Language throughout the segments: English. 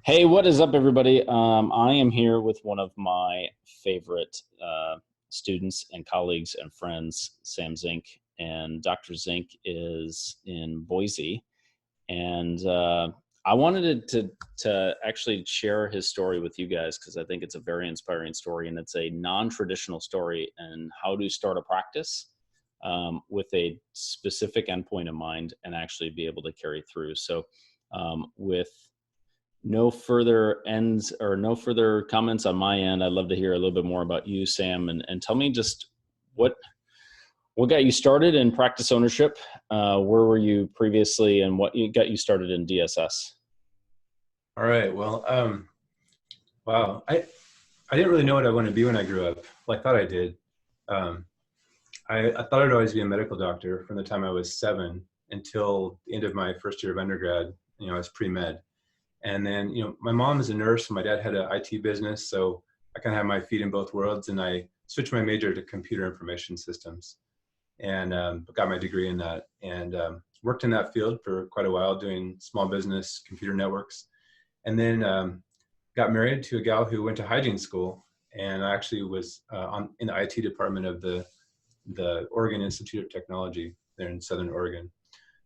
Hey, what is up, everybody? I am here with one of my favorite students and colleagues and friends, Sam Zink. And Dr. Zink is in Boise. And I wanted to actually share his story with you guys because I think it's a very inspiring story. And it's a non-traditional story and how to start a practice with a specific endpoint in mind and actually be able to carry through. So with no further ends or no further comments on my end, I'd love to hear a little bit more about you, Sam, and tell me just what what got you started in practice ownership. Where were you previously, and what got you started in DSS? All right. Well, wow. I didn't really know what I wanted to be when I grew up. Well, I thought I did. Um, I thought I'd always be a medical doctor from the time I was 7 until the end of my first year of undergrad. I was pre-med. And then, my mom is a nurse and my dad had an IT business. So I kind of had my feet in both worlds, and I switched my major to computer information systems and got my degree in that, and worked in that field for quite a while doing small business computer networks. And then got married to a gal who went to hygiene school, and I actually was in the IT department of the Oregon Institute of Technology there in Southern Oregon.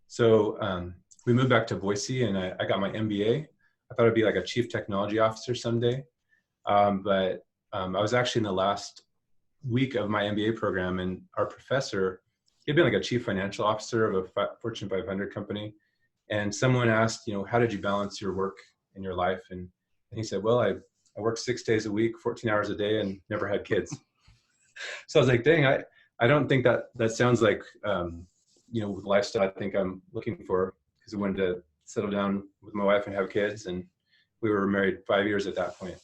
So we moved back to Boise, and I got my MBA. I thought I'd be like a chief technology officer someday, but I was actually in the last week of my MBA program, and our professor, he'd been like a chief financial officer of a Fortune 500 company, and someone asked, how did you balance your work in your life? And he said, well, I work 6 days a week, 14 hours a day, and never had kids. So I was like, dang, I don't think that sounds like, the lifestyle I think I'm looking for, because I wanted to settle down with my wife and have kids. And we were married 5 years at that point.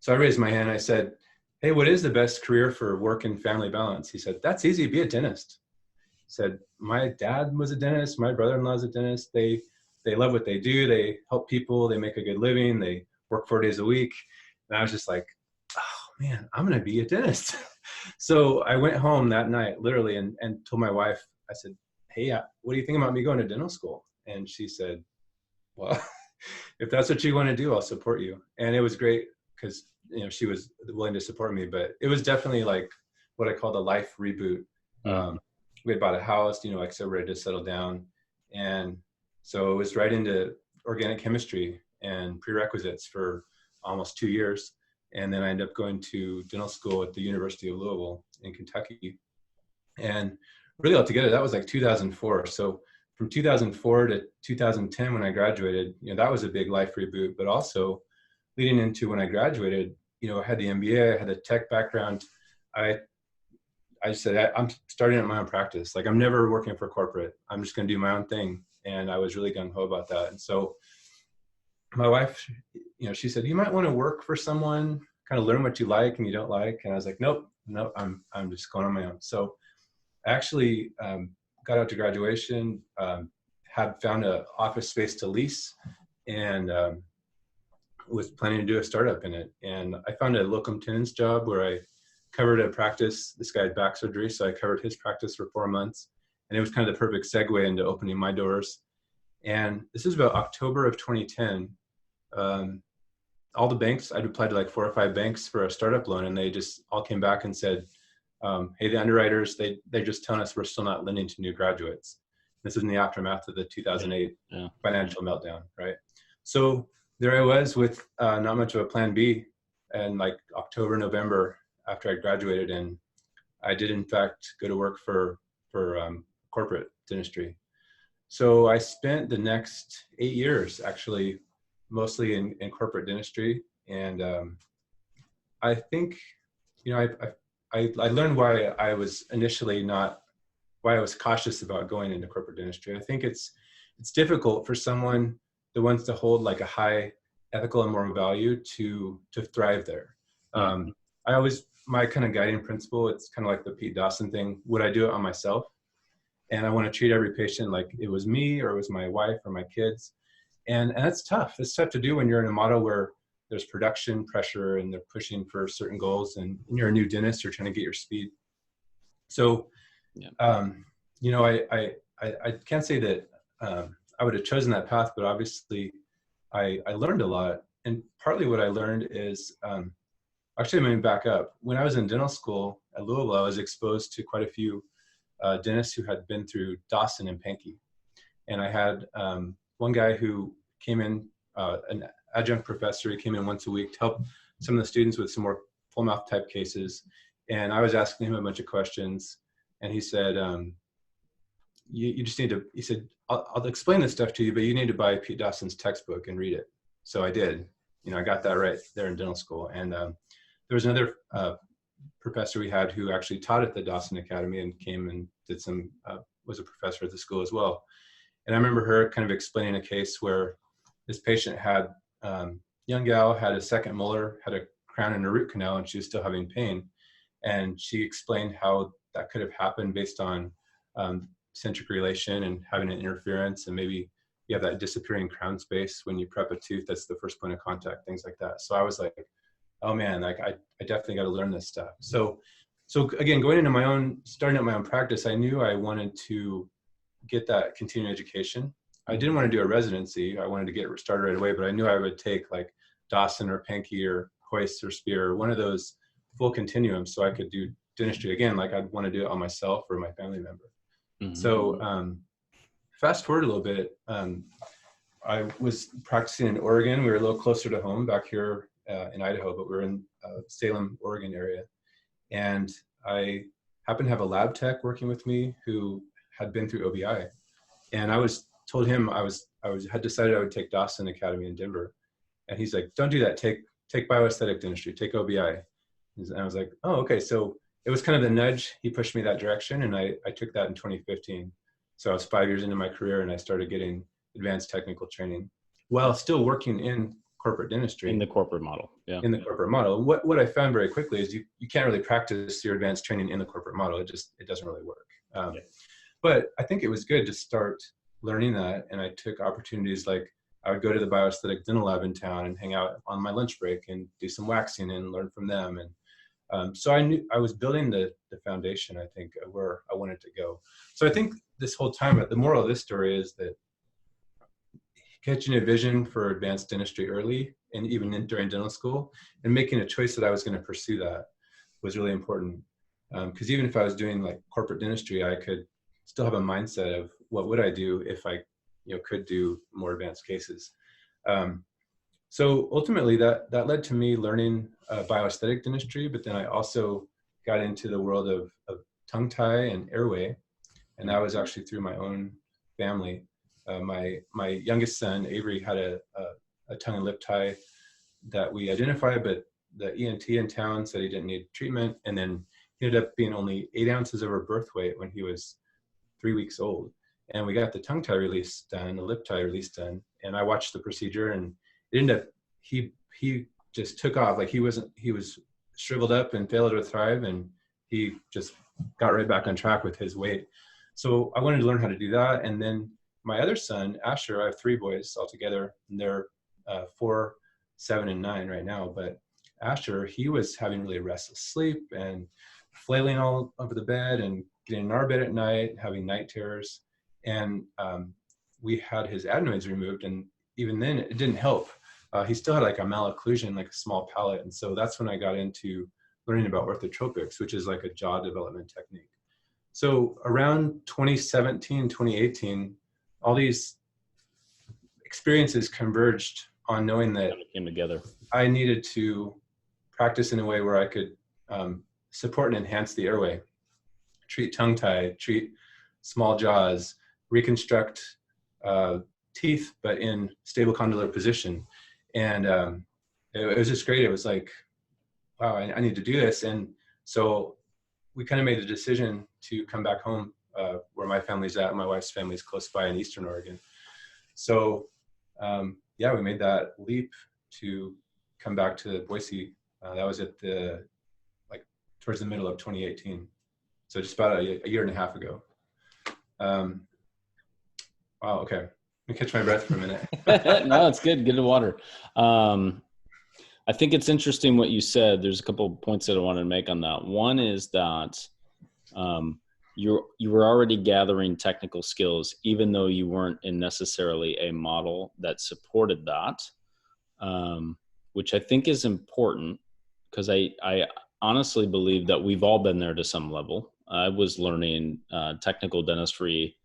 So I raised my hand. I said, hey, what is the best career for work and family balance? He said, that's easy, be a dentist. He said, my dad was a dentist, my brother-in-law is a dentist. They love what they do. They help people. They make a good living. They work 4 days a week. And I was just like, oh man, I'm going to be a dentist. So I went home that night, literally, and told my wife, I said, hey, what do you think about me going to dental school? And she said, well, if that's what you want to do, I'll support you. And it was great because, she was willing to support me, but it was definitely like what I call the life reboot. Mm-hmm. We had bought a house, like I said, ready to settle down. And so it was right into organic chemistry and prerequisites for almost 2 years. And then I ended up going to dental school at the University of Louisville in Kentucky. And really altogether, that was like 2004. So from 2004 to 2010, when I graduated, that was a big life reboot. But also leading into when I graduated, I had the MBA, I had a tech background. I said, I'm starting at my own practice. Like, I'm never working for corporate. I'm just going to do my own thing. And I was really gung-ho about that. And so my wife, she said, you might want to work for someone, kind of learn what you like and you don't like. And I was like, nope, I'm just going on my own. So I actually got out to graduation, had found an office space to lease, and was planning to do a startup in it. And I found a locum tenens job where I covered a practice. This guy had back surgery, so I covered his practice for 4 months. And it was kind of the perfect segue into opening my doors. And this is about October of 2010. All the banks, I'd applied to like 4 or 5 banks for a startup loan, and they just all came back and said, hey, the underwriters, they're just telling us we're still not lending to new graduates. This is in the aftermath of the 2008 financial meltdown, right? So there I was with not much of a plan B, and like October, November after I graduated, and I did in fact go to work for corporate dentistry. So I spent the next 8 years actually mostly in corporate dentistry, and I think I learned why I was initially why I was cautious about going into corporate dentistry. I think it's difficult for someone that wants to hold like a high ethical and moral value to thrive there. My kind of guiding principle, it's kind of like the Pete Dawson thing. Would I do it on myself? And I want to treat every patient like it was me or it was my wife or my kids. And that's tough. It's tough to do when you're in a model where there's production pressure and they're pushing for certain goals, and you're a new dentist, you're trying to get your speed. So, I can't say that I would have chosen that path, but obviously I learned a lot. And partly what I learned is, actually, let me back up. When I was in dental school at Louisville, I was exposed to quite a few dentists who had been through Dawson and Pankey. And I had one guy who came in, an adjunct professor. He came in once a week to help some of the students with some more full mouth type cases. And I was asking him a bunch of questions. And he said, you just need to, he said, I'll explain this stuff to you, but you need to buy Pete Dawson's textbook and read it. So I did. I got that right there in dental school. And there was another professor we had who actually taught at the Dawson Academy and came and did some, was a professor at the school as well. And I remember her kind of explaining a case where this patient had, young gal had a second molar, had a crown and a root canal, and she was still having pain. And she explained how that could have happened based on centric relation and having an interference, and maybe you have that disappearing crown space when you prep a tooth. That's the first point of contact, things like that. So I was like, oh man, like I definitely got to learn this stuff. So again, starting out my own practice, I knew I wanted to get that continuing education. I didn't want to do a residency. I wanted to get started right away, but I knew I would take like Dawson or Pankey or Hoist or Spear, one of those full continuums, so I could do dentistry again. Like I'd want to do it on myself or my family member. Mm-hmm. So fast forward a little bit, I was practicing in Oregon. We were a little closer to home back here in Idaho, but we're in Salem, Oregon area. And I happened to have a lab tech working with me who had been through OBI. And I told him I had decided I would take Dawson Academy in Denver. And he's like, don't do that. Take bioaesthetic dentistry, take OBI. And I was like, oh, okay. So it was kind of the nudge. He pushed me that direction. And I took that in 2015. So I was 5 years into my career and I started getting advanced technical training while still working in corporate dentistry. In the corporate model. Yeah. In the corporate model. What I found very quickly is you can't really practice your advanced training in the corporate model. It doesn't really work. But I think it was good to start learning that. And I took opportunities, like I would go to the bioaesthetic dental lab in town and hang out on my lunch break and do some waxing and learn from them. And so I knew I was building the foundation, I think, of where I wanted to go. So I think this whole time, the moral of this story is that catching a vision for advanced dentistry early, and even during dental school, and making a choice that I was going to pursue that was really important. Because even if I was doing like corporate dentistry, I could still have a mindset of what would I do if I could do more advanced cases. So ultimately that led to me learning bioaesthetic dentistry, but then I also got into the world of tongue tie and airway. And that was actually through my own family. My youngest son, Avery, had a tongue and lip tie that we identified, but the ENT in town said he didn't need treatment. And then he ended up being only 8 ounces over birth weight when he was 3 weeks old. And we got the tongue tie release done, the lip tie release done. And I watched the procedure, and it ended up, he just took off. Like he was shriveled up and failed to thrive. And he just got right back on track with his weight. So I wanted to learn how to do that. And then my other son, Asher, I have 3 boys altogether, and they're 4, 7, and 9 right now. But Asher, he was having really restless sleep and flailing all over the bed and getting in our bed at night, having night terrors. And we had his adenoids removed, and even then it didn't help. He still had like a malocclusion, like a small palate. And so that's when I got into learning about orthotropics, which is like a jaw development technique. So around 2017, 2018, all these experiences converged on knowing that came together. I needed to practice in a way where I could support and enhance the airway, treat tongue tie, treat small jaws, reconstruct teeth, but in stable condylar position. And it was just great. It was like, wow, I need to do this. And so we kind of made a decision to come back home where my family's at. My wife's family's close by in Eastern Oregon. So we made that leap to come back to Boise. That was at towards the middle of 2018. So just about a year and a half ago. Wow, okay. Let me catch my breath for a minute. No, it's good. Get in the water. I think it's interesting what you said. There's a couple of points that I wanted to make on that. One is that you were already gathering technical skills, even though you weren't in necessarily a model that supported that, which I think is important, because I honestly believe that we've all been there to some level. I was learning technical dentistry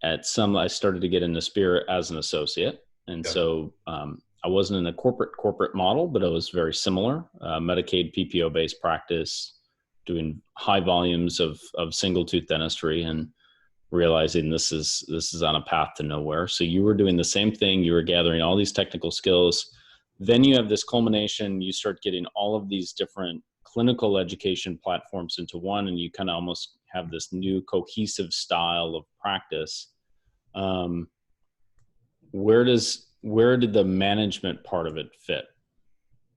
I started to get into Spirit as an associate. And Yeah. so I wasn't in a corporate model, but it was very similar, Medicaid PPO based practice, doing high volumes of single tooth dentistry, and realizing this is on a path to nowhere. So you were doing the same thing. You were gathering all these technical skills. Then you have this culmination. You start getting all of these different clinical education platforms into one, and you kind of almost have this new cohesive style of practice. Where did the management part of it fit?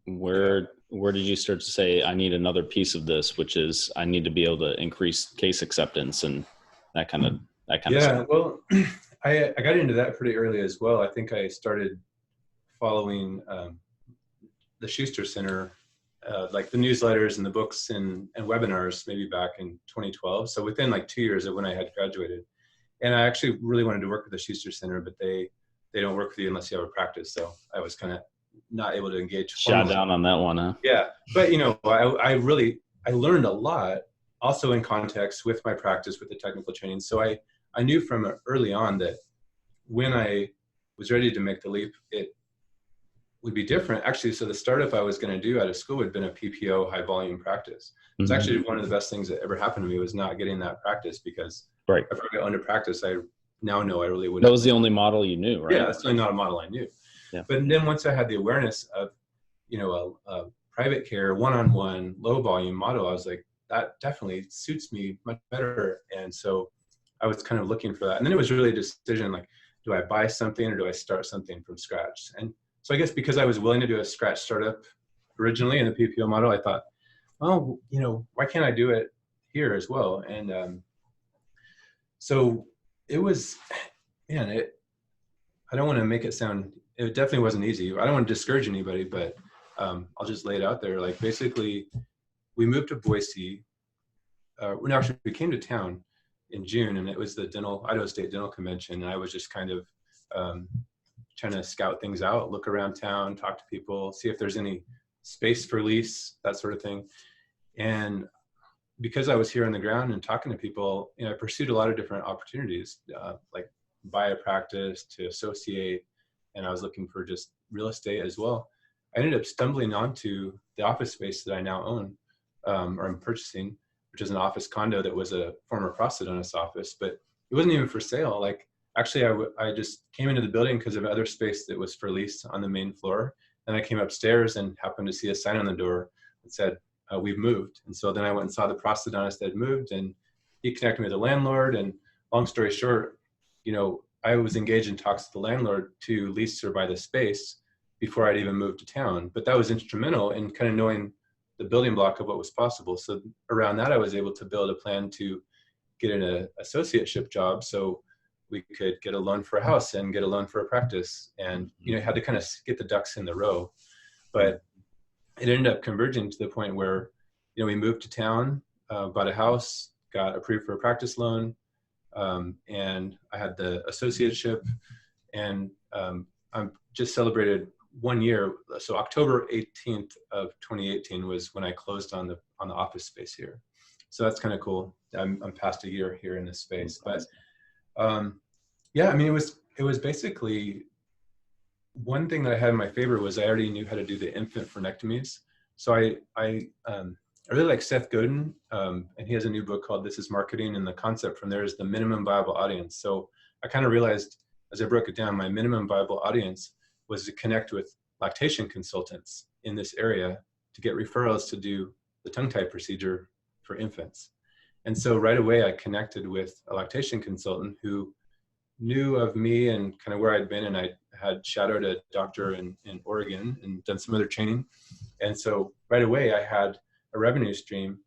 Where did you start to say, I need another piece of this, which is I need to be able to increase case acceptance and that kind of stuff? Well, I got into that pretty early as well. I think I started following the Schuster Center, like the newsletters and the books and webinars, maybe back in 2012. So within like 2 years of when I had graduated. And I actually really wanted to work with the Schuster Center, but they don't work with you unless you have a practice. So I was kind of not able to engage. Shot down on that one, huh? Yeah. But, I learned a lot also in context with my practice with the technical training. So I knew from early on that when I was ready to make the leap, it would be different. Actually, so the startup I was going to do out of school had been a PPO high volume practice. It's actually one of the best things that ever happened to me was not getting that practice, because right. if I got under practice, I now know I really wouldn't. That was the only model you knew, right? Yeah, that's really not a model I knew. Yeah. But then once I had the awareness of, a private care, one-on-one, low volume model, I was like, that definitely suits me much better. And so I was kind of looking for that. And then it was really a decision, like, do I buy something or do I start something from scratch? And so I guess because I was willing to do a scratch startup originally in the PPO model, I thought, oh, why can't I do it here as well? And so it was, I don't want to make it sound, it definitely wasn't easy. I don't want to discourage anybody, but I'll just lay it out there. Like, basically, we moved to Boise. We came to town in June, and it was the Idaho State Dental Convention. And I was just kind of trying to scout things out, look around town, talk to people, see if there's any space for lease, that sort of thing. And because I was here on the ground and talking to people, I pursued a lot of different opportunities, like buy a practice, to associate, and I was looking for just real estate as well. I ended up stumbling onto the office space that I now own, or I'm purchasing, which is an office condo that was a former prosthodontist office, but it wasn't even for sale. Like, actually, I just came into the building because of other space that was for lease on the main floor. And I came upstairs and happened to see a sign on the door that said, we've moved. And so then I went and saw the prosthodontist that had moved, and he connected me with the landlord. And long story short, I was engaged in talks with the landlord to lease or buy the space before I'd even moved to town. But that was instrumental in kind of knowing the building block of what was possible. So around that, I was able to build a plan to get an associateship job, so we could get a loan for a house and get a loan for a practice. And, had to kind of get the ducks in the row. But it ended up converging to the point where, we moved to town, bought a house, got approved for a practice loan, and I had the associateship, and I'm just celebrated 1 year. So October 18th of 2018 was when I closed on the office space here. So that's kind of cool. I'm past a year here in this space, but it was basically, one thing that I had in my favor was I already knew how to do the infant frenectomies. So I really like Seth Godin, and he has a new book called This is Marketing, and the concept from there is the minimum viable audience. So I kind of realized, as I broke it down, my minimum viable audience was to connect with lactation consultants in this area to get referrals to do the tongue tie procedure for infants. And so right away, I connected with a lactation consultant who knew of me and kind of where I'd been, and I had shadowed a doctor in Oregon and done some other training. And so right away, I had a revenue stream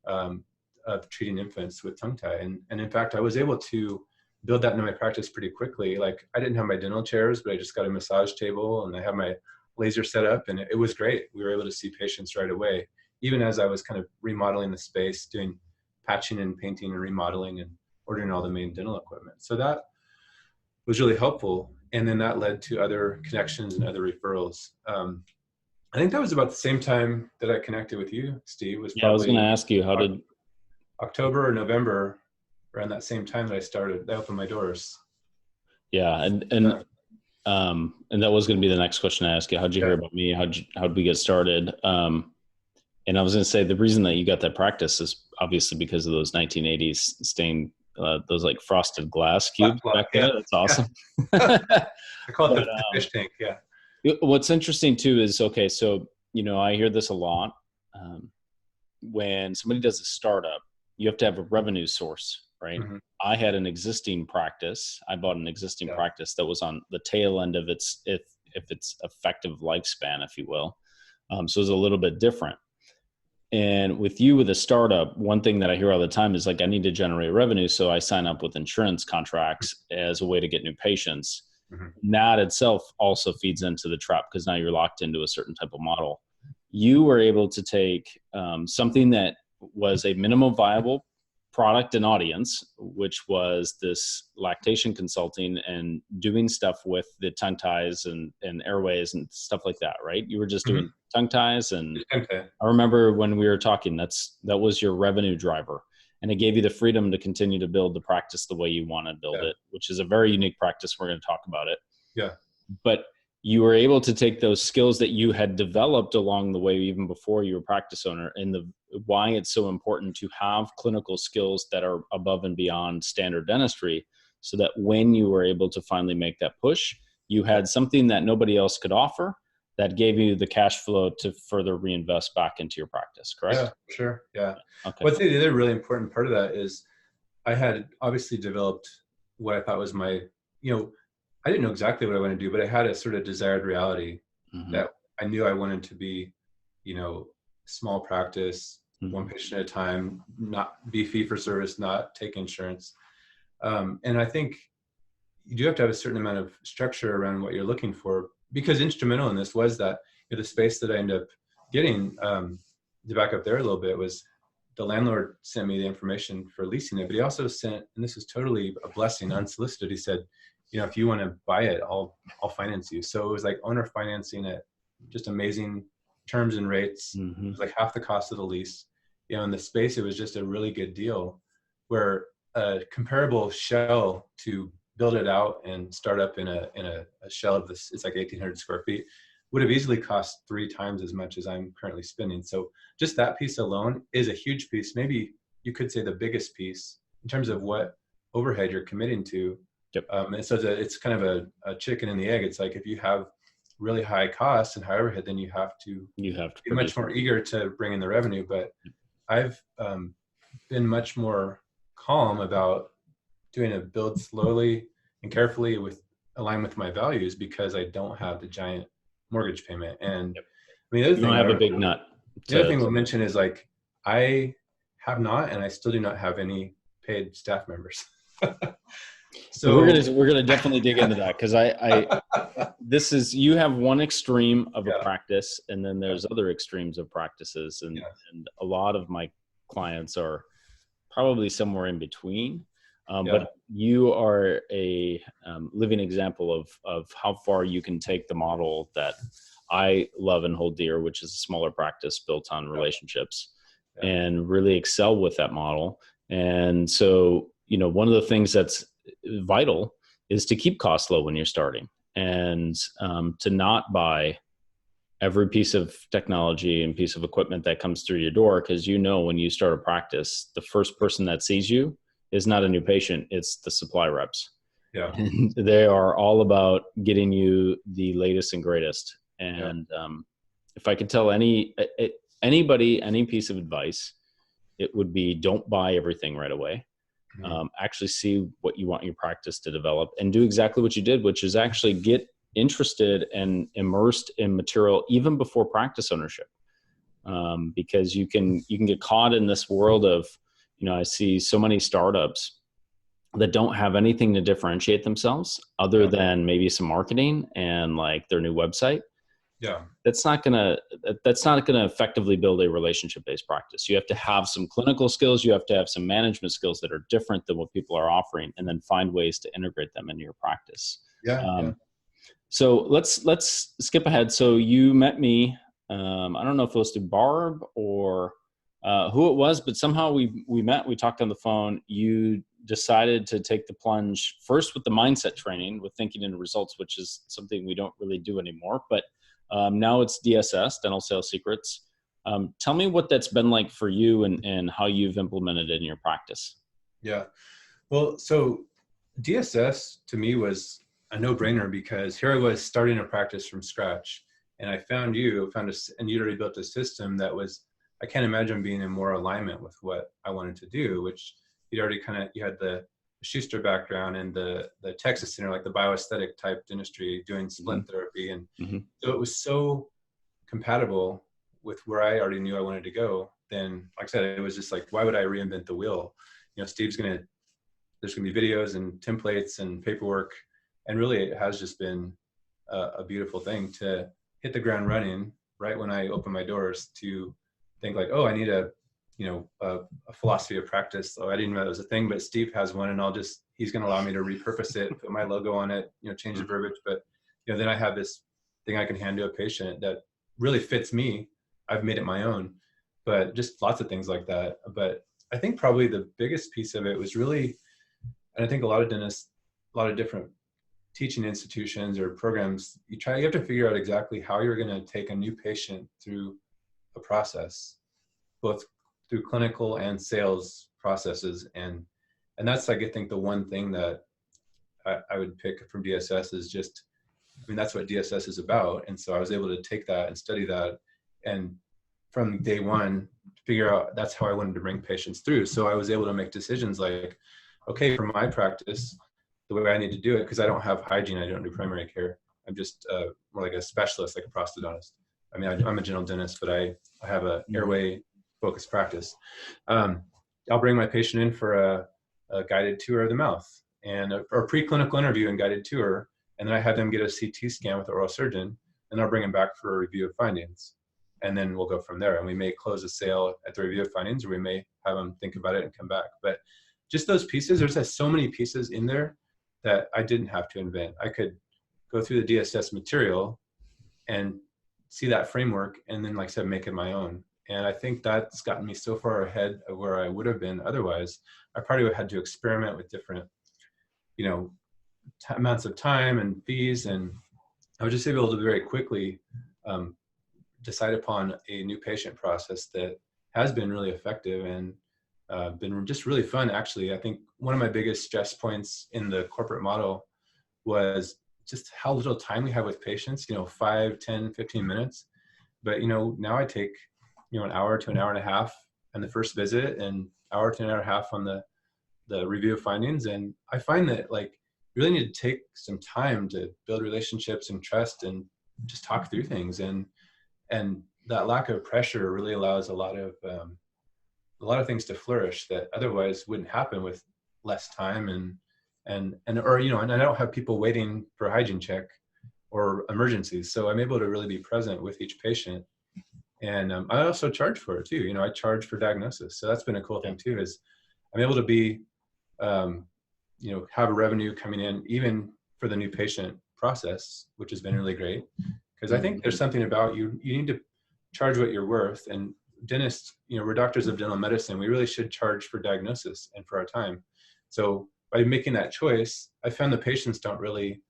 of treating infants with tongue tie. And in fact, I was able to build that into my practice pretty quickly. Like, I didn't have my dental chairs, but I just got a massage table and I had my laser set up, and it was great. We were able to see patients right away, even as I was kind of remodeling the space, doing patching and painting and remodeling and ordering all the main dental equipment. So that was really helpful. And then that led to other connections and other referrals. I think that was about the same time that I connected with you, Steve. Was Yeah, I was going to probably ask you, how did October or November, around that same time that I opened my doors. Yeah, and that was going to be the next question I ask you. How'd you hear about me? How'd we get started? And I was going to say the reason that you got that practice is obviously because of those 1980s stained, those like frosted glass cubes back there. That's awesome. I call it the fish tank. Yeah. What's interesting too is, okay, so, I hear this a lot. When somebody does a startup, you have to have a revenue source, right? Mm-hmm. I had an existing practice. I bought an existing practice that was on the tail end of its effective lifespan, if you will. So it was a little bit different. And with you, with a startup, one thing that I hear all the time is like, I need to generate revenue. So I sign up with insurance contracts as a way to get new patients. Mm-hmm. That itself also feeds into the trap because now you're locked into a certain type of model. You were able to take something that was a minimum viable product and audience, which was this lactation consulting and doing stuff with the tongue ties and airways and stuff like that, right? You were just doing tongue ties. And I remember when we were talking, that was your revenue driver. And it gave you the freedom to continue to build the practice the way you want to build it, which is a very unique practice. We're going to talk about it. Yeah. But you were able to take those skills that you had developed along the way, even before you were a practice owner, and why it's so important to have clinical skills that are above and beyond standard dentistry, so that when you were able to finally make that push, you had something that nobody else could offer that gave you the cash flow to further reinvest back into your practice, correct? Yeah, sure. Yeah. Okay. Well, I'd say the other really important part of that is I had obviously developed what I thought was my, I didn't know exactly what I wanted to do, but I had a sort of desired reality that I knew I wanted to be, small practice, one patient at a time, not be fee for service, not take insurance. And I think you do have to have a certain amount of structure around what you're looking for, because instrumental in this was that the space that I ended up getting, to back up there a little bit, was the landlord sent me the information for leasing it, but he also sent, and this was totally a blessing, unsolicited, he said, if you want to buy it, I'll finance you. So it was like owner financing at just amazing terms and rates. It was like half the cost of the lease. In the space, it was just a really good deal, where a comparable shell to build it out and start up in a shell of this, it's like 1,800 square feet, would have easily cost 3 times as much as I'm currently spending. So just that piece alone is a huge piece. Maybe you could say the biggest piece in terms of what overhead you're committing to. Yep. And so it's kind of a chicken and the egg. It's like, if you have really high costs and high overhead, then you have to be much more eager to bring in the revenue. But I've been much more calm about doing a build slowly and carefully aligned with my values, because I don't have the giant mortgage payment. And I mean, the other thing, you don't have a big nut. The other thing we'll mention is, like, I have not, and I still do not have any paid staff members. So we're gonna definitely dig into that, because this is, you have one extreme of a practice, and then there's other extremes of practices, and a lot of my clients are probably somewhere in between. But you are a living example of how far you can take the model that I love and hold dear, which is a smaller practice built on relationships, and really excel with that model. And so, one of the things that's vital is to keep costs low when you're starting, and to not buy every piece of technology and piece of equipment that comes through your door. Because when you start a practice, the first person that sees you is not a new patient, it's the supply reps. Yeah. And they are all about getting you the latest and greatest. And if I could tell anybody any piece of advice, it would be, don't buy everything right away. Actually see what you want your practice to develop, and do exactly what you did, which is actually get interested and immersed in material even before practice ownership. Because you can get caught in this world of, I see so many startups that don't have anything to differentiate themselves other than maybe some marketing and like their new website. Yeah. that's not gonna effectively build a relationship-based practice. You have to have some clinical skills, you have to have some management skills that are different than what people are offering, and then find ways to integrate them into your practice. Yeah. Yeah. So let's skip ahead. So you met me. I don't know if it was through Barb or who it was, but somehow we met. We talked on the phone. You decided to take the plunge first with the mindset training, with thinking into results, which is something we don't really do anymore. But now it's DSS, Dental Sales Secrets. Tell me what that's been like for you, and how you've implemented it in your practice. Yeah. Well, so DSS to me was a no-brainer, because here I was starting a practice from scratch, and I found and you'd already built a system that was, I can't imagine being in more alignment with what I wanted to do, which you had the Schuster background and the Texas Center, like the bioaesthetic type dentistry, doing splint therapy. And so it was so compatible with where I already knew I wanted to go. Then, like I said, it was just like, why would I reinvent the wheel? Steve's there's going to be videos and templates and paperwork. And really, it has just been a beautiful thing to hit the ground running right when I open my doors, to think like, oh, I need a philosophy of practice. So I didn't know that was a thing, but Steve has one, and he's going to allow me to repurpose it, put my logo on it, change the verbiage. But, then I have this thing I can hand to a patient that really fits me. I've made it my own, but just lots of things like that. But I think probably the biggest piece of it was really, and I think a lot of dentists, a lot of different teaching institutions or programs, you have to figure out exactly how you're going to take a new patient through a process, both through clinical and sales processes. And that's, like, I think the one thing that I would pick from DSS is just, that's what DSS is about. And so I was able to take that and study that, and from day one, figure out that's how I wanted to bring patients through. So I was able to make decisions like, okay, for my practice, the way I need to do it, because I don't have hygiene, I don't do primary care. I'm just more like a specialist, like a prosthodontist. I'm a general dentist, but I have a airway focused practice. I'll bring my patient in for a guided tour of the mouth, and a preclinical interview and guided tour. And then I have them get a CT scan with the oral surgeon, and I'll bring them back for a review of findings. And then we'll go from there. And we may close a sale at the review of findings, or we may have them think about it and come back. But just those pieces, there's so many pieces in there that I didn't have to invent. I could go through the DSS material and see that framework, and then, like I said, make it my own. And I think that's gotten me so far ahead of where I would have been otherwise. I probably would have had to experiment with different, amounts of time and fees. And I was just able to very quickly decide upon a new patient process that has been really effective and been just really fun. Actually, I think one of my biggest stress points in the corporate model was just how little time we have with patients, 5, 10, 15 minutes. But, now I take, an hour to an hour and a half on the first visit, and hour to an hour and a half on the review of findings. And I find that, like, you really need to take some time to build relationships and trust and just talk through things. And that lack of pressure really allows a lot of things to flourish that otherwise wouldn't happen with less time and I don't have people waiting for a hygiene check or emergencies. So I'm able to really be present with each patient. And I also charge for it too. I charge for diagnosis. So that's been a cool thing too, is I'm able to be, have a revenue coming in even for the new patient process, which has been really great. Because I think there's something about you need to charge what you're worth. And dentists, we're doctors of dental medicine. We really should charge for diagnosis and for our time. So by making that choice, I found the patients don't really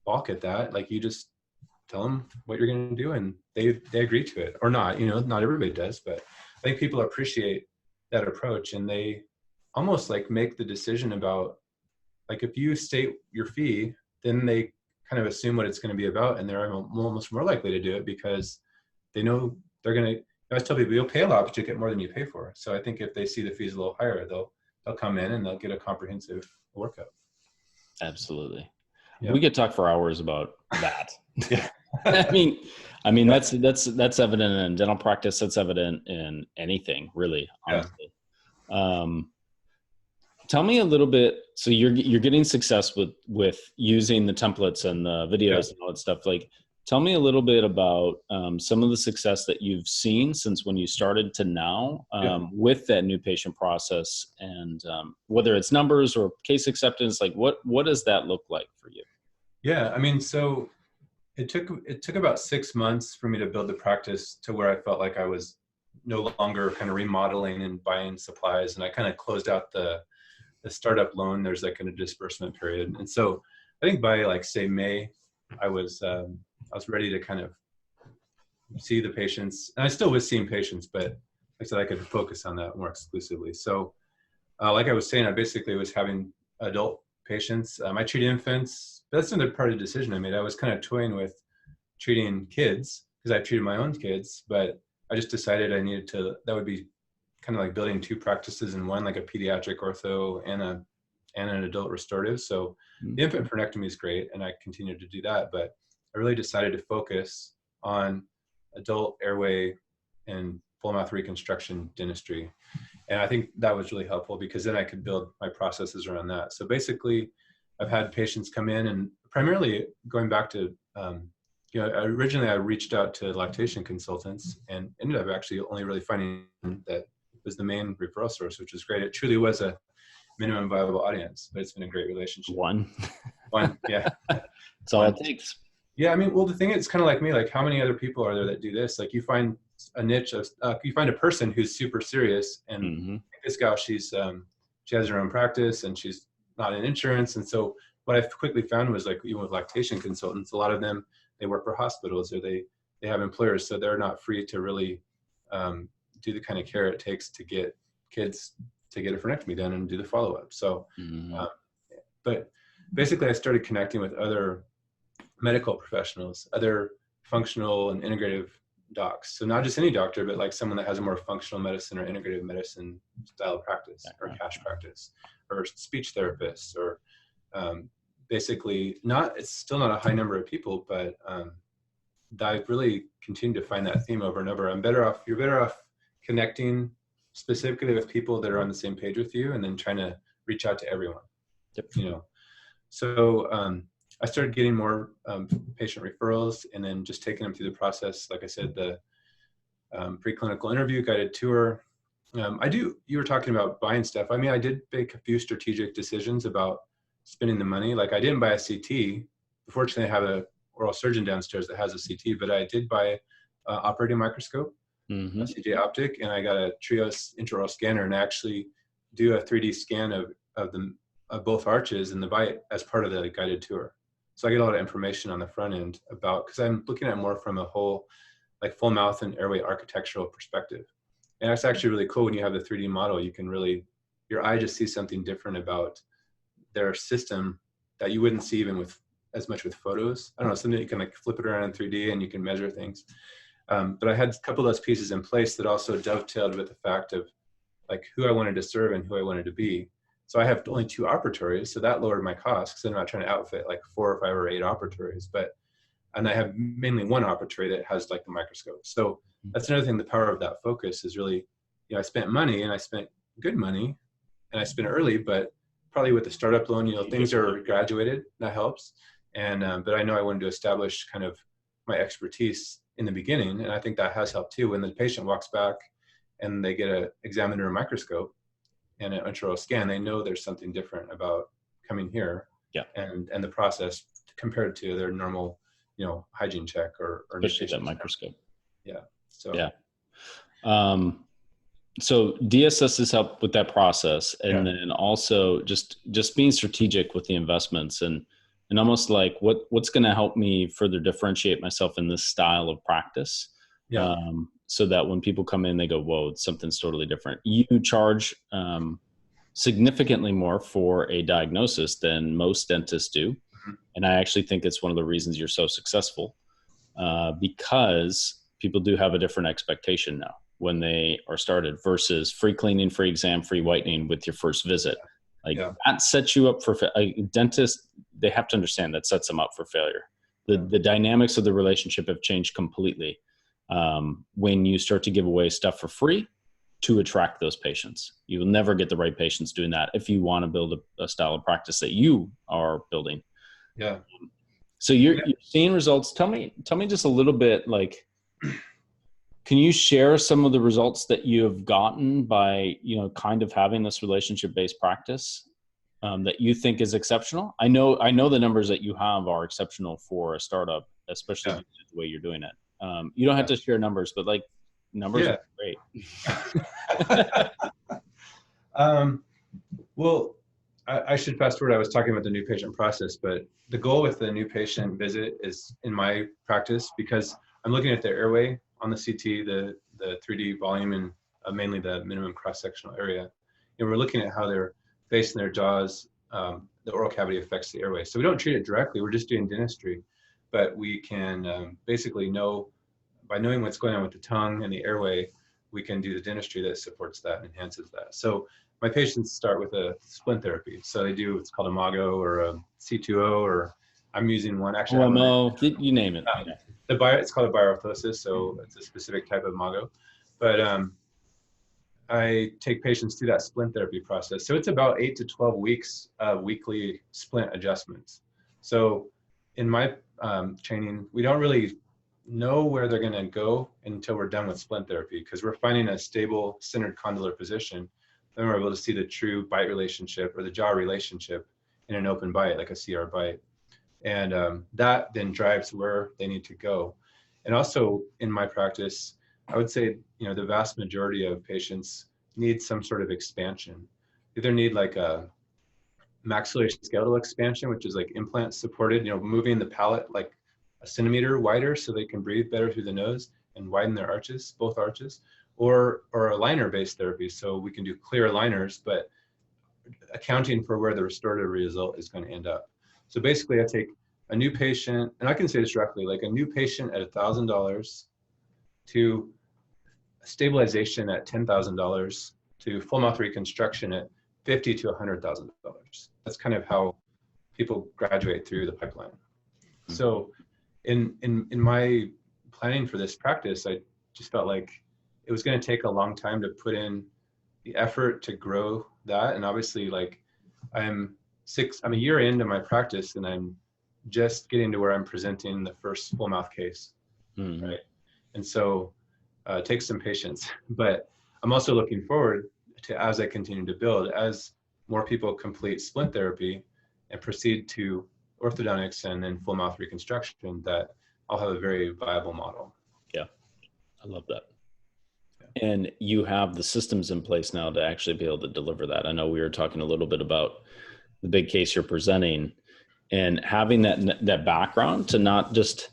balk at that. Like, you just tell them what you're going to do, and they agree to it, or not. Not everybody does, but I think people appreciate that approach, and they almost like make the decision about, like, if you state your fee, then they kind of assume what it's going to be about, and they're almost more likely to do it because they know they're going to. I always tell people, you'll pay a lot, but you get more than you pay for. So I think if they see the fees a little higher, they'll come in and they'll get a comprehensive workup. Absolutely. Yeah. We could talk for hours about that. Yeah. I mean, that's evident in dental practice. That's evident in anything, really, honestly. Yeah. Tell me a little bit. So you're getting success with using the templates and the videos and all that stuff. Like, Tell me a little bit about some of the success that you've seen since when you started to now Yeah. with that new patient process, and whether it's numbers or case acceptance. Like, what does that look like for you? Yeah. I mean, so it took about 6 months for me to build the practice to where I felt like I was no longer kind of remodeling and buying supplies, and I kind of closed out the startup loan. There's like kind of disbursement period, and so I think by like say May, I was ready to kind of see the patients, and I still was seeing patients, but like I said, I could focus on that more exclusively. So, like I was saying, I basically was having adult patients. I treat infants. That's another part of the decision I made. I was kind of toying with treating kids because I treated my own kids, but I just decided I needed to. That would be kind of like building two practices in one, like a pediatric ortho and an adult restorative. So the infant frenectomy is great, and I continued to do that. But I really decided to focus on adult airway and full mouth reconstruction dentistry. And I think that was really helpful because then I could build my processes around that. So basically, I've had patients come in, and primarily going back to, originally I reached out to lactation consultants and ended up actually only really finding that was the main referral source, which is great. It truly was a minimum viable audience, but it's been a great relationship. One, Yeah. that's all it takes. Yeah, I mean, well, the thing is, kind of like me, like how many other people are there that do this? Like you find a niche of, you find a person who's super serious, and this gal, she has her own practice, and she's not in insurance. And so what I quickly found was like, even with lactation consultants, a lot of them, they work for hospitals or they have employers, so they're not free to really do the kind of care it takes to get kids to get a frenectomy done and do the follow-up. So, but basically I started connecting with other medical professionals, other functional and integrative docs. So not just any doctor, but like someone that has a more functional medicine or integrative medicine style of practice, or cash practice, or speech therapists, or basically it's still not a high number of people, but I've really continued to find that theme over and over. You're better off connecting specifically with people that are on the same page with you, and then trying to reach out to everyone. So I started getting more patient referrals, and then just taking them through the process. Like I said, the preclinical interview, guided tour. You were talking about buying stuff. I mean, I did make a few strategic decisions about spending the money. Like I didn't buy a CT. Fortunately, I have an oral surgeon downstairs that has a CT, but I did buy an operating microscope, a CJ optic, and I got a Trios intraoral scanner, and I actually do a 3D scan of both arches in the bite as part of the guided tour. So I get a lot of information on the front end about, because I'm looking at more from a whole, like full mouth and airway architectural perspective. And that's actually really cool when you have the 3D model. You can really, your eye just sees something different about their system that you wouldn't see even with as much with photos. I don't know, something you can like flip it around in 3D and you can measure things. But I had a couple of those pieces in place that also dovetailed with the fact of like who I wanted to serve and who I wanted to be. So I have only 2 operatories, so that lowered my costs because I'm not trying to outfit like 4 or 5 or 8 operatories. And I have mainly one operatory that has like the microscope. So that's another thing. The power of that focus is really, I spent money, and I spent good money, and I spent early, but probably with the startup loan, things are graduated. That helps. And but I know I wanted to establish kind of my expertise in the beginning, and I think that has helped too. When the patient walks back and they get examined under a microscope and an intraoral scan, they know there's something different about coming here, and the process compared to their normal, hygiene check or especially that microscope. So DSS has helped with that process, and then also just being strategic with the investments, and almost like what's going to help me further differentiate myself in this style of practice. So that when people come in, they go, whoa, something's totally different. You charge significantly more for a diagnosis than most dentists do. And I actually think it's one of the reasons you're so successful, because people do have a different expectation now when they are started versus free cleaning, free exam, free whitening with your first visit. That sets you up for a dentist. They have to understand that sets them up for failure. The dynamics of the relationship have changed completely when you start to give away stuff for free to attract those patients. You will never get the right patients doing that if you want to build a style of practice that you are building. So you're seeing results. Tell me just a little bit, like, can you share some of the results that you have gotten by, kind of having this relationship-based practice that you think is exceptional? I know the numbers that you have are exceptional for a startup, especially Yeah. the way you're doing it. You don't have to share numbers, but like numbers are great. Well, I should fast forward. I was talking about the new patient process, but the goal with the new patient visit is, in my practice, because I'm looking at their airway on the CT, the 3D volume, and mainly the minimum cross-sectional area. And we're looking at how their face and their jaws, the oral cavity affects the airway. So we don't treat it directly. We're just doing dentistry, but we can basically know, by knowing what's going on with the tongue and the airway, we can do the dentistry that supports that and enhances that. So my patients start with a splint therapy. So they do what's called a MAGO or a C2O, or I'm using one. Actually, OMO, you name it. It's called a bioorthosis, so it's a specific type of MAGO. But I take patients through that splint therapy process. So it's about 8 to 12 weeks of weekly splint adjustments. So in my training, we don't really know where they're going to go until we're done with splint therapy, because we're finding a stable centered condylar position. Then we're able to see the true bite relationship or the jaw relationship in an open bite, like a CR bite. And that then drives where they need to go. And also in my practice, I would say, the vast majority of patients need some sort of expansion. Either need like a maxillary skeletal expansion, which is like implant supported, moving the palate like a centimeter wider so they can breathe better through the nose and widen their arches, both arches, or a liner based therapy. So we can do clear liners, but accounting for where the restorative result is going to end up. So basically I take a new patient, and I can say this directly, like a new patient at $1,000 to stabilization at $10,000 to full mouth reconstruction at $50,000 to $100,000. That's kind of how people graduate through the pipeline. So in my planning for this practice, I just felt like it was going to take a long time to put in the effort to grow that. And obviously, like, I'm a year into my practice, and I'm just getting to where I'm presenting the first full mouth case, right? And so it takes some patience, but I'm also looking forward to, as I continue to build, as more people complete splint therapy and proceed to orthodontics and then full mouth reconstruction, that I'll have a very viable model. Yeah, I love that. Yeah. And you have the systems in place now to actually be able to deliver that. I know we were talking a little bit about the big case you're presenting, and having that background to not just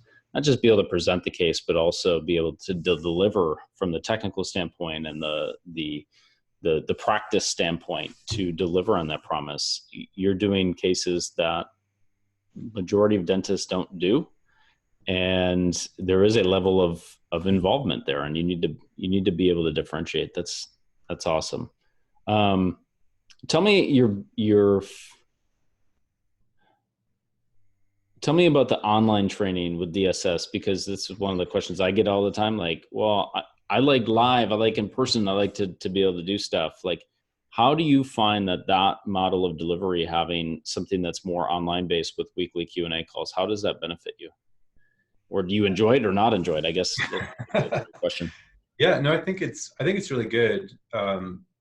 be able to present the case, but also be able to deliver from the technical standpoint and the practice standpoint to deliver on that promise. You're doing cases that majority of dentists don't do, and there is a level of involvement there, and you need to be able to differentiate. That's awesome. Tell me about the online training with DSS, because this is one of the questions I get all the time. Like, well, I like live, I like in person, I like to be able to do stuff. Like, how do you find that model of delivery, having something that's more online based with weekly Q&A calls, how does that benefit you? Or do you enjoy it or not enjoy it? I guess that's a question. Yeah, no, I think it's really good.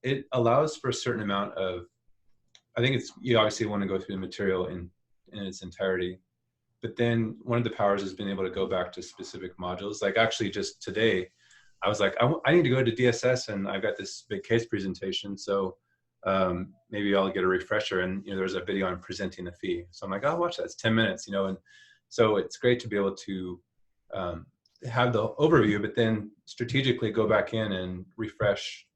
It allows for a certain amount of, you obviously want to go through the material in its entirety. But then one of the powers has been able to go back to specific modules. Like, actually just today, I was like, I need to go to DSS, and I've got this big case presentation. So maybe I'll get a refresher. And, there's a video on presenting the fee. So I'm like, I'll watch that. It's 10 minutes, and so it's great to be able to have the overview, but then strategically go back in and refresh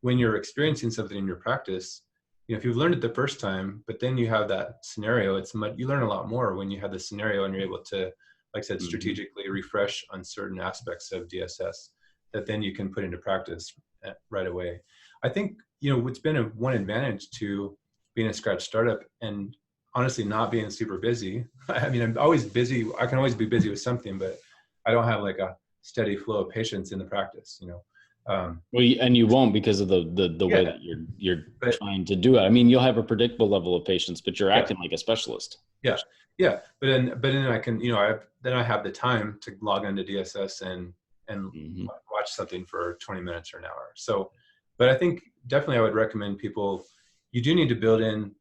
when you're experiencing something in your practice. If you've learned it the first time, but then you have that scenario, you learn a lot more when you have the scenario and you're able to, like I said, strategically refresh on certain aspects of DSS that then you can put into practice right away. I think, what's been one advantage to being a scratch startup and honestly not being super busy. I mean, I'm always busy. I can always be busy with something, but I don't have like a steady flow of patients in the practice, well, and you won't, because of the way that you're trying to do it. I mean, you'll have a predictable level of patients, but you're acting like a specialist. Yeah. Yeah, but then I can, then I have the time to log into DSS and Hmm. watch something for 20 minutes or an hour. So, but I think definitely I would recommend people, you do need to build in,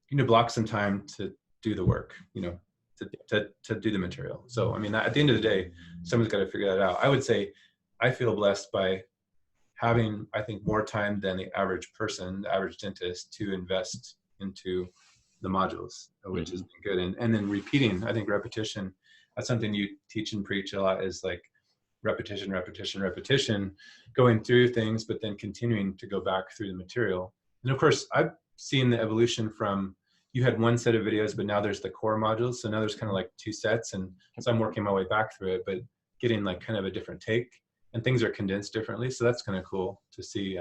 you need to block some time to do the work, to do the material. So, I mean, at the end of the day, someone's got to figure that out. I would say I feel blessed by having, I think, more time than the average person, the average dentist, to invest into the modules, which has Hmm. been good. And then repeating, I think repetition, that's something you teach and preach a lot, is like repetition, repetition, repetition, going through things, but then continuing to go back through the material. And of course, I've seen the evolution from, you had one set of videos, but now there's the core modules. So now there's kind of like two sets. And so I'm working my way back through it, but getting like kind of a different take, and things are condensed differently. So that's kind of cool to see,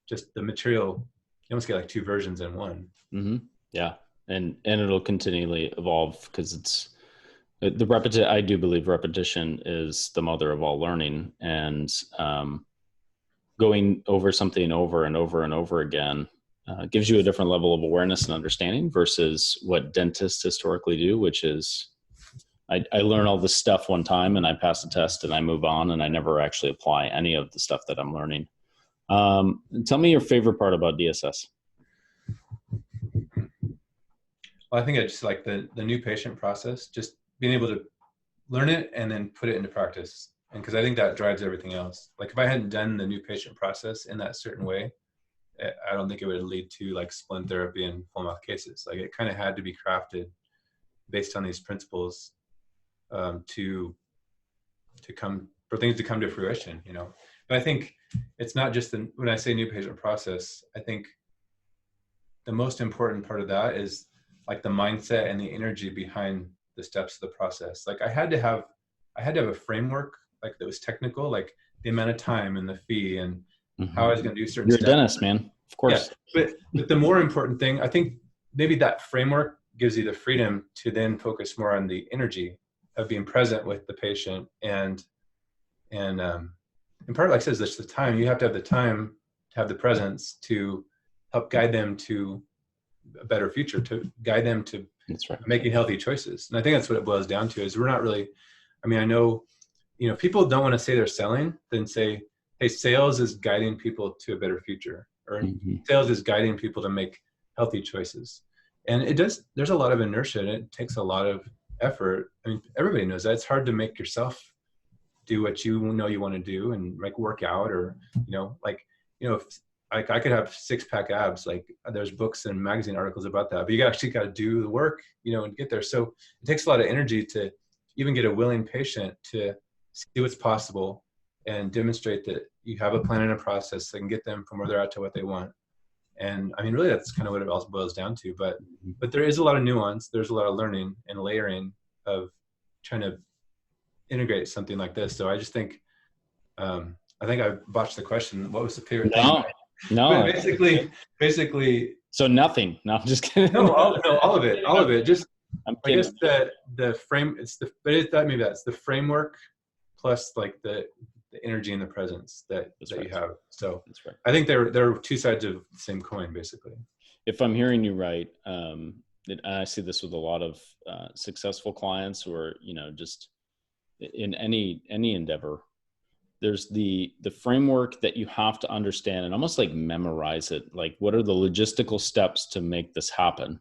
just the material. You almost get like two versions in one. Hmm. Yeah. And it'll continually evolve because it's the repetition. I do believe repetition is the mother of all learning, and going over something over and over and over again gives you a different level of awareness and understanding versus what dentists historically do, which is I learn all this stuff one time and I pass the test and I move on and I never actually apply any of the stuff that I'm learning. Tell me your favorite part about DSS. Well, I think it's like the new patient process, just being able to learn it and then put it into practice. And because I think that drives everything else. Like if I hadn't done the new patient process in that certain way, I don't think it would lead to like splint therapy and full mouth cases. Like it kind of had to be crafted based on these principles, to come, for things to come to fruition, But I think it's not just when I say new patient process, I think the most important part of that is like the mindset and the energy behind the steps of the process. Like I had to have a framework, like that was technical, like the amount of time and the fee and how I was going to do certain You're a steps. dentist, man. Of Yeah, course. but the more important thing, I think maybe that framework gives you the freedom to then focus more on the energy of being present with the patient, and part of, like I says, this the time. You have to have the time to have the presence to help guide them to a better future, to guide them to That's right. making healthy choices. And I think that's what it boils down to, is we're not really, I mean, I know, people don't want to say they're selling, then say, hey, sales is guiding people to a better future, or Mm-hmm. sales is guiding people to make healthy choices. And there's a lot of inertia, and it takes a lot of effort. I mean, everybody knows that. It's hard to make yourself do what you know you want to do, and like work out, or, if like I could have 6-pack abs, like there's books and magazine articles about that, but you actually got to do the work, and get there. So it takes a lot of energy to even get a willing patient to see what's possible and demonstrate that you have a plan and a process that can get them from where they're at to what they want. And I mean, really, that's kind of what it all boils down to. But there is a lot of nuance. There's a lot of learning and layering of trying to integrate something like this. So I just think, I think I botched the question. What was the favorite thing? No. But basically. So nothing. No, I'm just kidding. No, all of it. Just, I'm I kidding. guess the frame. Maybe that's the framework plus like the energy and the presence that right. you have. So That's right. I think they're two sides of the same coin, basically. If I'm hearing you right, and I see this with a lot of successful clients who are, just in any endeavor, there's the framework that you have to understand and almost like memorize it. Like, what are the logistical steps to make this happen?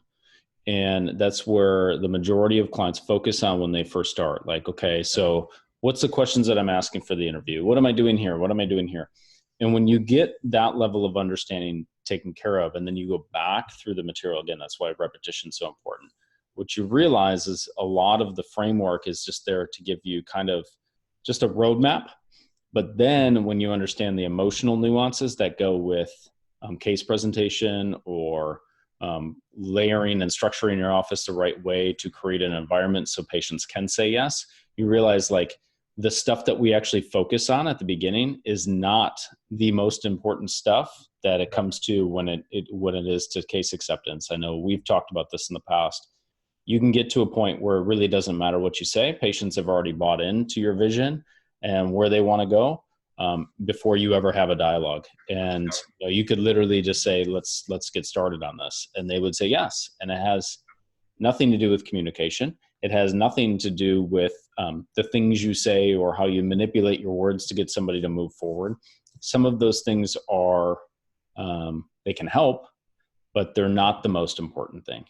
And that's where the majority of clients focus on when they first start. Like, okay, so what's the questions that I'm asking for the interview? What am I doing here? What am I doing here? And when you get that level of understanding taken care of, and then you go back through the material again, that's why repetition is so important. What you realize is a lot of the framework is just there to give you kind of just a roadmap. But then when you understand the emotional nuances that go with case presentation, or layering and structuring your office the right way to create an environment so patients can say yes, you realize like the stuff that we actually focus on at the beginning is not the most important stuff that it comes to when it is to case acceptance. I know we've talked about this in the past. You can get to a point where it really doesn't matter what you say. Patients have already bought into your vision and where they want to go before you ever have a dialogue. And you could literally just say, let's get started on this. And they would say yes. And it has nothing to do with communication. It has nothing to do with the things you say or how you manipulate your words to get somebody to move forward. Some of those things are, they can help, but they're not the most important thing.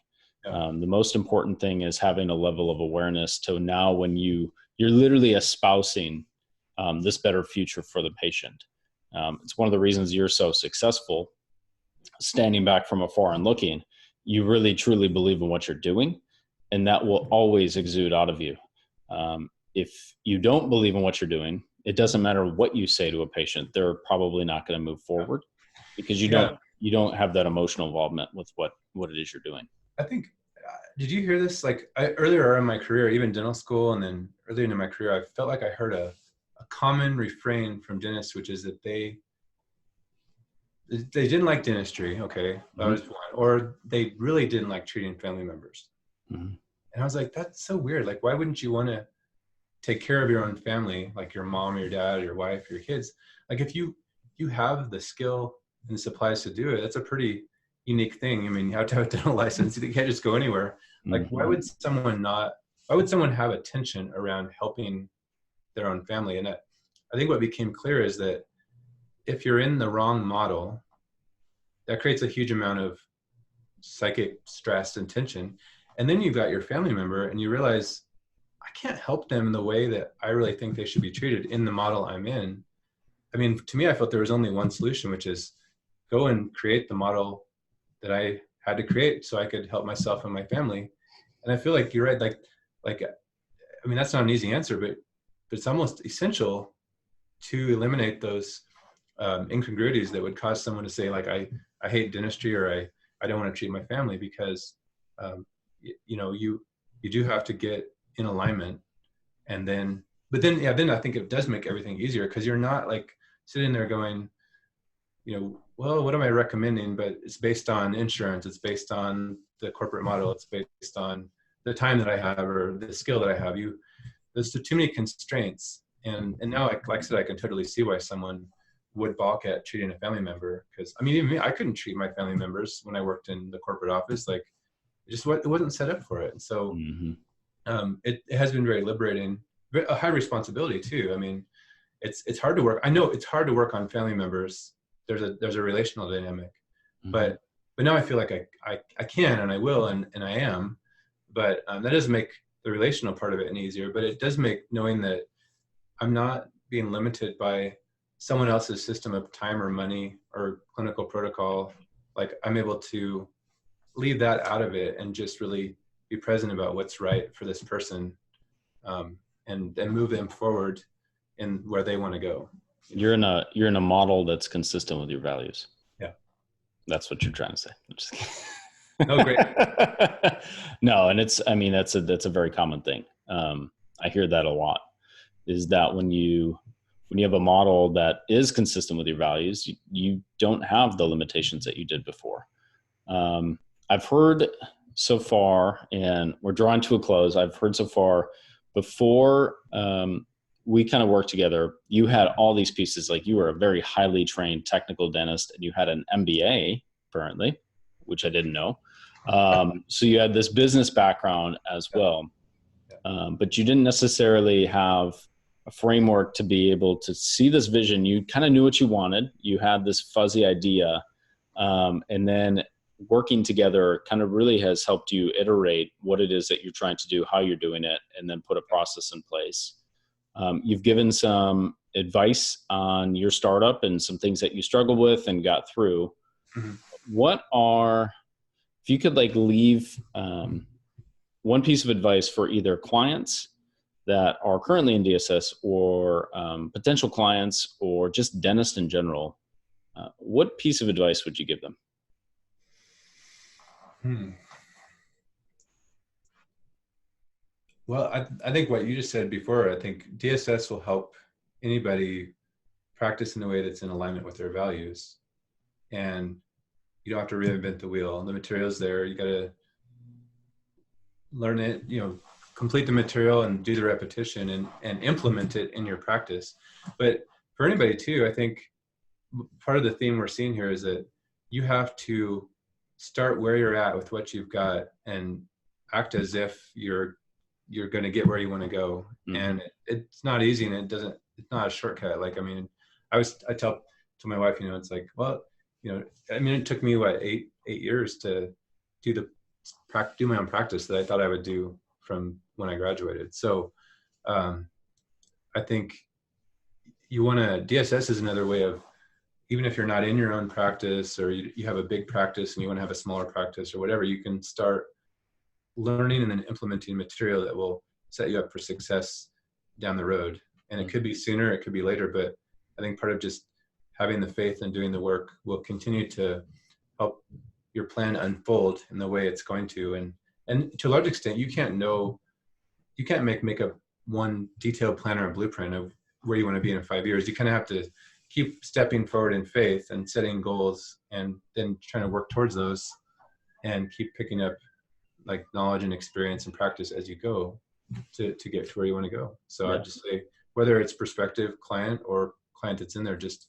Yeah. The most important thing is having a level of awareness to now when you're literally espousing this better future for the patient. It's one of the reasons you're so successful, standing back from afar and looking. You really truly believe in what you're doing, and that will always exude out of you. If you don't believe in what you're doing, it doesn't matter what you say to a patient, they're probably not going to move forward because you don't have that emotional involvement with what it is you're doing. I think, did you hear this? Like earlier in my career, even dental school, and then earlier in my career, I felt like I heard a common refrain from dentists, which is that they didn't like dentistry. Okay, that was one. Or they really didn't like treating family members. And I was like, that's so weird. Like, why wouldn't you want to take care of your own family, like your mom or your dad or your wife or your kids? Like, if you have the skill and the supplies to do it, that's a pretty unique thing. I mean, you have to have a dental license. You can't just go anywhere. Like, why would someone have a tension around helping their own family? And I think what became clear is that if you're in the wrong model, that creates a huge amount of psychic stress and tension. And then you've got your family member and you realize, I can't help them in the way that I really think they should be treated in the model I'm in. I mean, to me, I felt there was only one solution, which is go and create the model that I had to create so I could help myself and my family. And I feel like you're right. Like, I mean, that's not an easy answer, but it's almost essential to eliminate those incongruities that would cause someone to say, like, I hate dentistry, or I don't want to treat my family, because you do have to get in alignment. And then I think it does make everything easier, because you're not like sitting there going, well, what am I recommending? But it's based on insurance. It's based on the corporate model. It's based on the time that I have or the skill that I have. There's too many constraints. And now, like I said, I can totally see why someone would balk at treating a family member. Because I mean, even me, I couldn't treat my family members when I worked in the corporate office. Like, it wasn't set up for it. And so it has been very liberating, a high responsibility too. I mean, it's hard to work. I know it's hard to work on family members. There's a relational dynamic, but now I feel like I can, and I will, and I am. But that doesn't make the relational part of it any easier. But it does make knowing that I'm not being limited by someone else's system of time or money or clinical protocol. Like, I'm able to leave that out of it and just really be present about what's right for this person, and move them forward in where they want to go. You're in a model that's consistent with your values. Yeah. That's what you're trying to say. I'm just kidding. Oh, great. No, and that's a very common thing. I hear that a lot, is that when you have a model that is consistent with your values, you don't have the limitations that you did before. I've heard so far, and we're drawing to a close, I've heard so far, before we kind of worked together, you had all these pieces. Like, you were a very highly trained technical dentist, and you had an MBA, apparently, which I didn't know. So you had this business background as well, but you didn't necessarily have a framework to be able to see this vision. You kind of knew what you wanted. You had this fuzzy idea, and then working together kind of really has helped you iterate what it is that you're trying to do, how you're doing it, and then put a process in place. You've given some advice on your startup and some things that you struggled with and got through. If you could leave one piece of advice for either clients that are currently in DSS or potential clients or just dentists in general, what piece of advice would you give them? Well, I think what you just said before, I think DSS will help anybody practice in a way that's in alignment with their values. And you don't have to reinvent the wheel. The material's there. You got to learn it, complete the material and do the repetition and implement it in your practice. But for anybody too, I think part of the theme we're seeing here is that you have to start where you're at with what you've got and act as if you're going to get where you want to go. Mm-hmm. And it's not easy, and it's not a shortcut. Like, I mean, I tell to my wife, it's like, well, I mean, it took me 8 years to do my own practice that I thought I would do from when I graduated. So I think DSS is another way of, even if you're not in your own practice, or you have a big practice and you want to have a smaller practice or whatever, you can start learning and then implementing material that will set you up for success down the road. And it could be sooner, it could be later, but I think part of just having the faith and doing the work will continue to help your plan unfold in the way it's going to. And to a large extent, you can't make a one detailed plan or a blueprint of where you want to be in 5 years. You kind of have to keep stepping forward in faith and setting goals, and then trying to work towards those, and keep picking up like knowledge and experience and practice as you go to get to where you want to go. So I'd just say, whether it's prospective client or client that's in there, just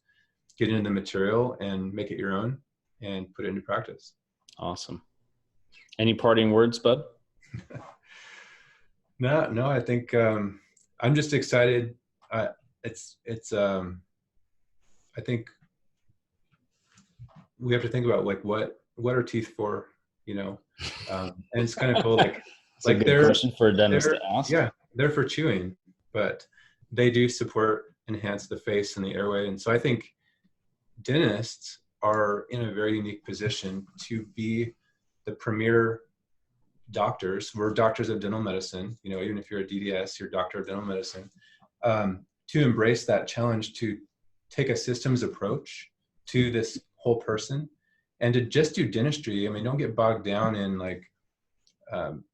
get into the material and make it your own and put it into practice. Awesome. Any parting words, bud? No, I think I'm just excited. I think we have to think about like what are teeth for, and it's kind of cool. Like, it's like a good question for a dentist to ask. Yeah, they're for chewing, but they do enhance the face and the airway. And so I think dentists are in a very unique position to be the premier doctors. We're doctors of dental medicine, even if you're a DDS, you're a doctor of dental medicine, to embrace that challenge, to take a systems approach to this whole person, and to just do dentistry. I mean, don't get bogged down in like,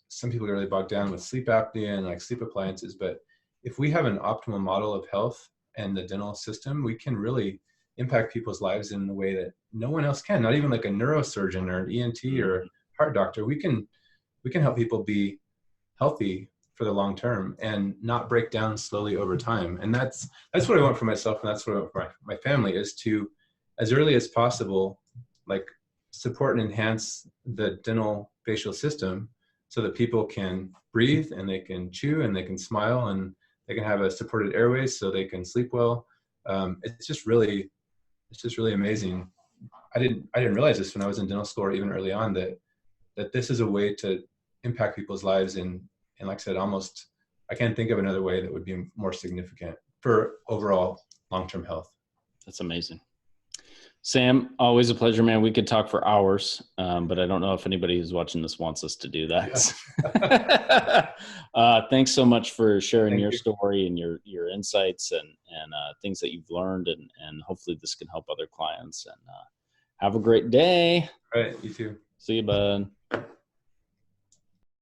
some people get really bogged down with sleep apnea and like sleep appliances. But if we have an optimal model of health and the dental system, we can really impact people's lives in a way that no one else can. Not even like a neurosurgeon or an ENT or a heart doctor. We can help people be healthy for the long term and not break down slowly over time. And that's what I want for myself, and that's what I want for my family, is to, as early as possible, like support and enhance the dental facial system so that people can breathe and they can chew and they can smile and they can have a supported airways so they can sleep well. It's just really amazing. I didn't realize this when I was in dental school, or even early on, that this is a way to impact people's lives. And like I said, I can't think of another way that would be more significant for overall long-term health. That's amazing. Sam, always a pleasure, man. We could talk for hours, but I don't know if anybody who's watching this wants us to do that. Yeah. Thanks so much for sharing your story and your insights and things that you've learned, and hopefully this can help other clients. And have a great day. All right, you too. See you, bud.